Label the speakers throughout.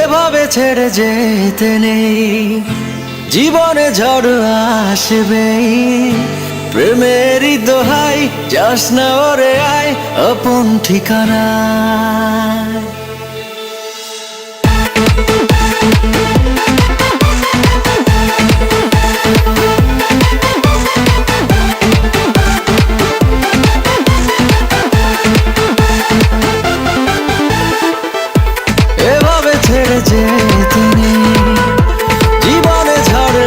Speaker 1: এভাবে ছেড়ে যেতে নেই, জীবনে ঝড় আসবে। প্রেমেরই দোহাই, যাস না ওরে আয় আপন ঠিকানা। এভাবে ছেড়ে যেতে নেই, জীবনে ঝড়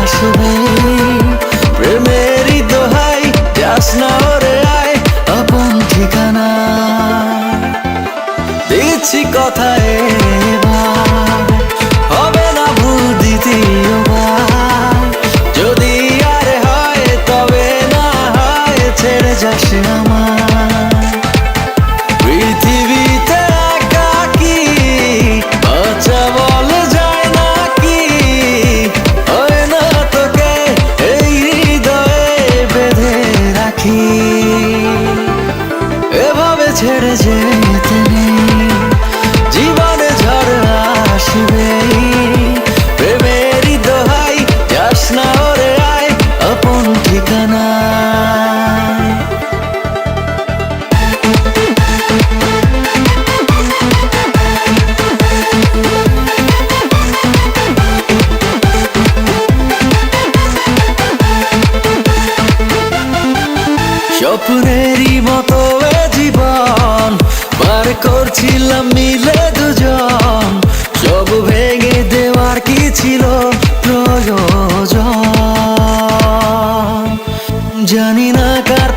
Speaker 1: আসবে। প্রেমেরই দোহাই, যাস না ওরে আয় আপন ঠিকানা। দিচ্ছি কথা এবার, হবে না ভুল দ্বিতীয়বার। যদি আর হয় তবে না হয় ছেড়ে যাস আমার। পৃথিবীতে একাকী বাঁচা বলে যায় নাকি, হয় না তোকে এই হৃদয়ে বেঁধে রাখি। এভাবে ছেড়ে যেতে নেই, জীবনে ঝড় আসবে। প্রেমেরই দোহাই, যাস না ওরে আয় আপন ঠিকানা। স্বপ্নেরই মতো এ জীবন পার করছিলাম মিলে দুজন। সব ভেঙে দেওয়ার কি ছিল প্রয়োজন? জানি না কার